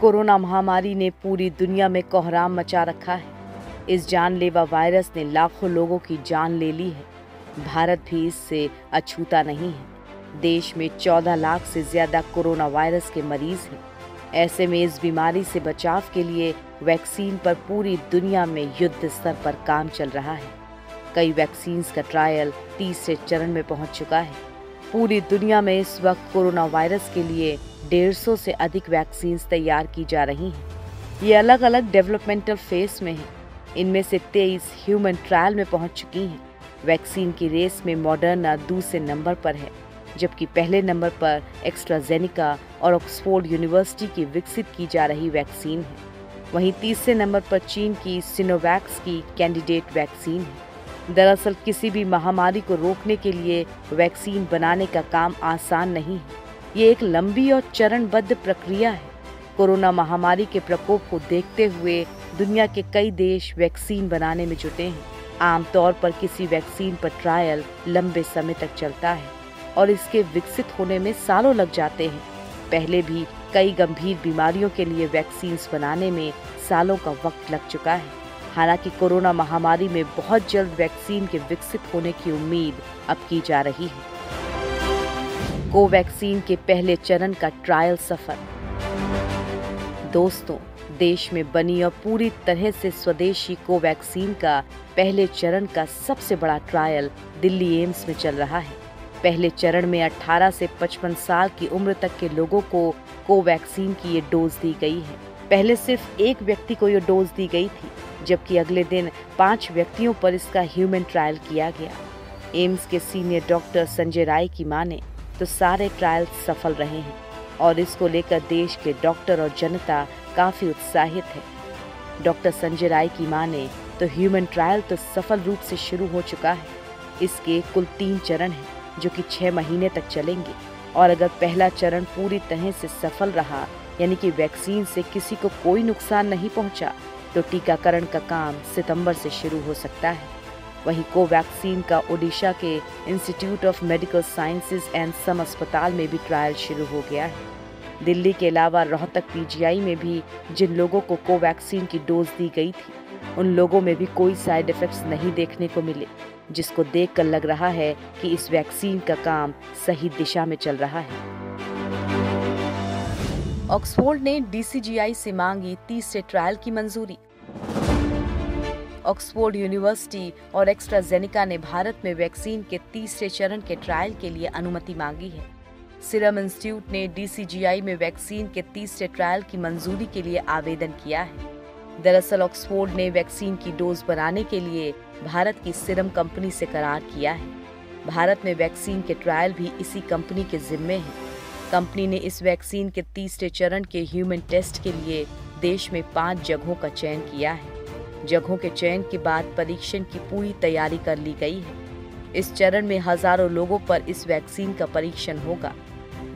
Corona महामारी ने पूरी दुनिया में कोहराम मचा रखा है। इस जानलेवा वायरस ने लाखों लोगों की जान ले ली है। भारत भी इससे अछूता नहीं है। देश में 14 लाख से ज्यादा कोरोना वायरस के मरीज हैं। ऐसे में इस बीमारी से बचाव के लिए वैक्सीन पर पूरी दुनिया में युद्ध स्तर पर काम चल रहा है। कई वैक्सीन का ट्रायल तीसरे चरण में पहुंच चुका है। पूरी दुनिया में इस वक्त कोरोना वायरस के लिए 150 से अधिक वैक्सीन तैयार की जा रही हैं। ये अलग अलग डेवलपमेंटल फेज में हैं। इनमें से 23 ह्यूमन ट्रायल में पहुंच चुकी हैं। वैक्सीन की रेस में मॉडर्ना दूसरे नंबर पर है, जबकि पहले नंबर पर एस्ट्राजेनेका और ऑक्सफोर्ड यूनिवर्सिटी की विकसित की जा रही वैक्सीन है। वहीं तीसरे नंबर पर चीन की सिनोवैक्स की कैंडिडेट वैक्सीन है। दरअसल किसी भी महामारी को रोकने के लिए वैक्सीन बनाने का काम आसान नहीं है। ये एक लंबी और चरणबद्ध प्रक्रिया है। कोरोना महामारी के प्रकोप को देखते हुए दुनिया के कई देश वैक्सीन बनाने में जुटे हैं। आमतौर पर किसी वैक्सीन पर ट्रायल लंबे समय तक चलता है और इसके विकसित होने में सालों लग जाते हैं। पहले भी कई गंभीर बीमारियों के लिए वैक्सीन बनाने में सालों का वक्त लग चुका है। हालांकि कोरोना महामारी में बहुत जल्द वैक्सीन के विकसित होने की उम्मीद अब की जा रही है। कोवैक्सीन के पहले चरण का ट्रायल सफल। दोस्तों, देश में बनी और पूरी तरह से स्वदेशी कोवैक्सीन का पहले चरण का सबसे बड़ा ट्रायल दिल्ली एम्स में चल रहा है। पहले चरण में 18 से 55 साल की उम्र तक के लोगों को कोवैक्सीन की ये डोज दी गई है। पहले सिर्फ एक व्यक्ति को ये डोज दी गई थी, जबकि अगले दिन 5 व्यक्तियों पर इसका ह्यूमन ट्रायल किया गया। एम्स के सीनियर डॉक्टर संजय राय की माने तो सारे ट्रायल सफल रहे हैं और इसको लेकर देश के डॉक्टर और जनता काफी उत्साहित है। डॉक्टर संजय राय की माने तो ह्यूमन ट्रायल तो सफल रूप से शुरू हो चुका है। इसके कुल 3 चरण हैं, जो कि 6 महीने तक चलेंगे और अगर पहला चरण पूरी तरह से सफल रहा, यानी कि वैक्सीन से किसी को कोई नुकसान नहीं पहुंचा, तो टीकाकरण का काम सितंबर से शुरू हो सकता है। वहीं कोवैक्सीन का ओडिशा के institute of medical sciences and SUM अस्पताल में भी ट्रायल शुरू हो गया है। दिल्ली के अलावा रोहतक पीजीआई में भी जिन लोगों को कोवैक्सीन की डोज दी गई थी, उन लोगों में भी कोई साइड इफेक्ट्स नहीं देखने को मिले, जिसको देखकर लग रहा है कि इस वैक्सीन का काम सही दिशा में चल रहा है। ऑक्सफोर्ड ने डीसीजीआई से मांगी तीसरे ट्रायल की मंजूरी। ऑक्सफोर्ड यूनिवर्सिटी और एस्ट्राजेनेका ने भारत में वैक्सीन के तीसरे चरण के ट्रायल के लिए अनुमति मांगी है। सीरम इंस्टीट्यूट ने डीसीजीआई में वैक्सीन के तीसरे ट्रायल की मंजूरी के लिए आवेदन किया है। दरअसल ऑक्सफोर्ड ने वैक्सीन की डोज बनाने के लिए भारत की सीरम कंपनी से करार किया है। भारत में वैक्सीन के ट्रायल भी इसी कंपनी के जिम्मे है। कंपनी ने इस वैक्सीन के तीसरे चरण के ह्यूमन टेस्ट के लिए देश में 5 जगहों का चयन किया है। जगहों के चयन के बाद परीक्षण की पूरी तैयारी कर ली गई है। इस चरण में हजारों लोगों पर इस वैक्सीन का परीक्षण होगा।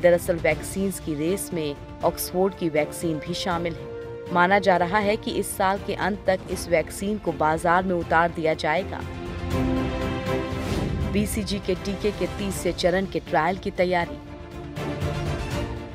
दरअसल वैक्सीन की रेस में ऑक्सफोर्ड की वैक्सीन भी शामिल है। माना जा रहा है कि इस साल के अंत तक इस वैक्सीन को बाजार में उतार दिया जाएगा। बीसीजी के टीके के तीसरे चरण के ट्रायल की तैयारी।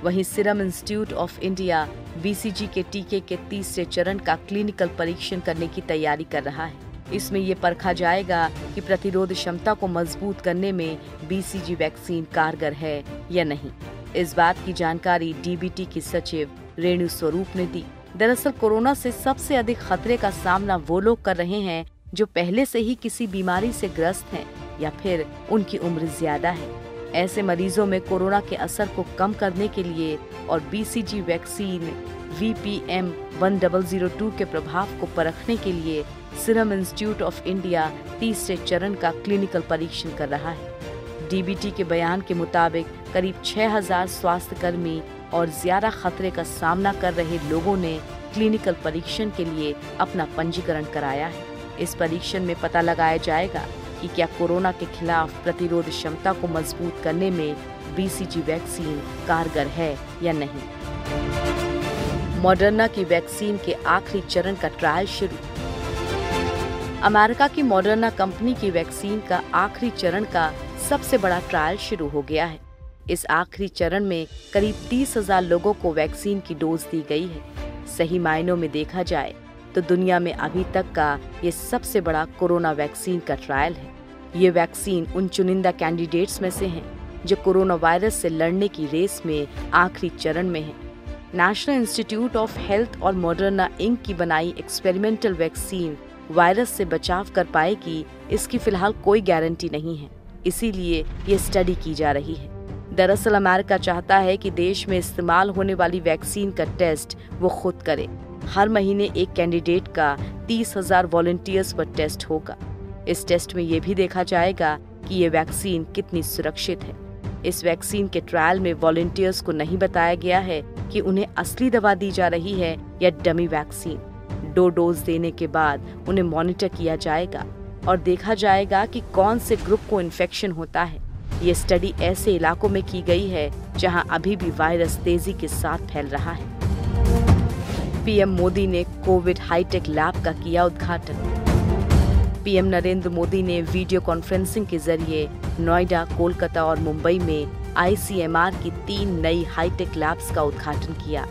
वहीं serum institute of India BCG के टीके के तीसरे चरण का क्लिनिकल परीक्षण करने की तैयारी कर रहा है। इसमें ये परखा जाएगा कि प्रतिरोध क्षमता को मजबूत करने में बीसीजी वैक्सीन कारगर है या नहीं। इस बात की जानकारी डीबीटी की सचिव रेणु स्वरूप ने दी। दरअसल कोरोना से सबसे अधिक खतरे का सामना वो लोग कर रहे हैं जो पहले से ही किसी बीमारी से ग्रस्त हैं या फिर उनकी उम्र ज्यादा है। ऐसे मरीजों में कोरोना के असर को कम करने के लिए और बीसीजी वैक्सीन VPM1002 के प्रभाव को परखने के लिए सीरम इंस्टीट्यूट ऑफ इंडिया तीसरे चरण का क्लिनिकल परीक्षण कर रहा है। डीबीटी के बयान के मुताबिक करीब 6000 स्वास्थ्य कर्मी और ज्यादा खतरे का सामना कर रहे लोगों ने क्लिनिकल परीक्षण के लिए अपना पंजीकरण कराया है। इस परीक्षण में पता लगाया जाएगा कि क्या कोरोना के खिलाफ प्रतिरोध क्षमता को मजबूत करने में बीसीजी वैक्सीन कारगर है या नहीं। मॉडर्ना की वैक्सीन के आखिरी चरण का ट्रायल शुरू। अमेरिका की मॉडर्ना कंपनी की वैक्सीन का आखिरी चरण का सबसे बड़ा ट्रायल शुरू हो गया है। इस आखिरी चरण में करीब 30,000 लोगों को वैक्सीन की डोज दी गई है। सही मायनों में देखा जाए तो दुनिया में अभी तक का ये सबसे बड़ा कोरोना वैक्सीन का ट्रायल है। ये वैक्सीन उन चुनिंदा कैंडिडेट्स में से हैं जो कोरोना वायरस से लड़ने की रेस में आखिरी चरण में हैं। नेशनल इंस्टीट्यूट ऑफ हेल्थ और मॉडर्ना इंक की बनाई एक्सपेरिमेंटल वैक्सीन वायरस से बचाव कर पाएगी, इसकी फिलहाल कोई गारंटी नहीं है, इसीलिए ये स्टडी की जा रही है। दरअसल अमेरिका चाहता है कि देश में इस्तेमाल होने वाली वैक्सीन का टेस्ट वो खुद करे। हर महीने एक कैंडिडेट का 30,000 वॉलंटियर्स पर टेस्ट होगा। इस टेस्ट में ये भी देखा जाएगा कि ये वैक्सीन कितनी सुरक्षित है। इस वैक्सीन के ट्रायल में वॉलंटियर्स को नहीं बताया गया है कि उन्हें असली दवा दी जा रही है या डमी वैक्सीन। 2 डोज देने के बाद उन्हें मॉनिटर किया जाएगा और देखा जाएगा कि कौन से ग्रुप को इन्फेक्शन होता है। ये स्टडी ऐसे इलाकों में की गई है जहां अभी भी वायरस तेजी के साथ फैल रहा है। पीएम मोदी ने कोविड हाईटेक लैब का किया उद्घाटन। पीएम नरेंद्र मोदी ने वीडियो कॉन्फ्रेंसिंग के जरिए नोएडा, कोलकाता और मुंबई में आईसीएमआर की 3 नई हाईटेक लैब्स का उद्घाटन किया।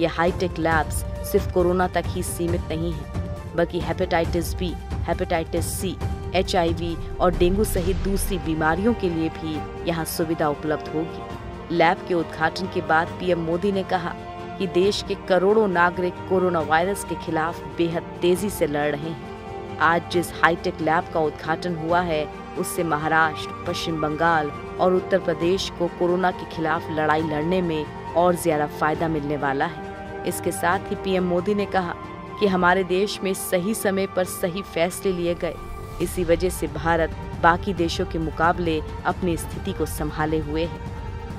ये हाईटेक लैब्स सिर्फ कोरोना तक ही सीमित नहीं है, बल्कि hepatitis B, hepatitis C, HIV और डेंगू सहित दूसरी बीमारियों के लिए भी यहाँ सुविधा उपलब्ध होगी। लैब के उद्घाटन के बाद पीएम मोदी ने कहा कि देश के करोड़ों नागरिक कोरोना वायरस के खिलाफ बेहद तेजी से लड़ रहे हैं। आज जिस हाईटेक लैब का उद्घाटन हुआ है उससे महाराष्ट्र, पश्चिम बंगाल और उत्तर प्रदेश को कोरोना के खिलाफ लड़ाई लड़ने में और ज्यादा फायदा मिलने वाला है। इसके साथ ही पीएम मोदी ने कहा कि हमारे देश में सही समय पर सही फैसले लिए गए, इसी वजह से भारत बाकी देशों के मुकाबले अपनी स्थिति को संभाले हुए है।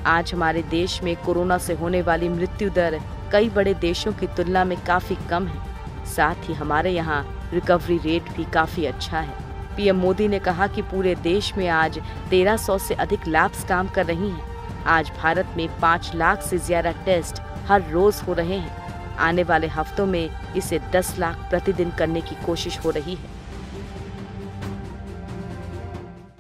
आज हमारे देश में कोरोना से होने वाली मृत्यु दर कई बड़े देशों की तुलना में काफी कम है। साथ ही हमारे यहाँ रिकवरी रेट भी काफी अच्छा है। पीएम मोदी ने कहा कि पूरे देश में आज 1300 से अधिक लैब्स काम कर रही हैं। आज भारत में 5 लाख से ज्यादा टेस्ट हर रोज हो रहे हैं। आने वाले हफ्तों में इसे 10 लाख प्रतिदिन करने की कोशिश हो रही है।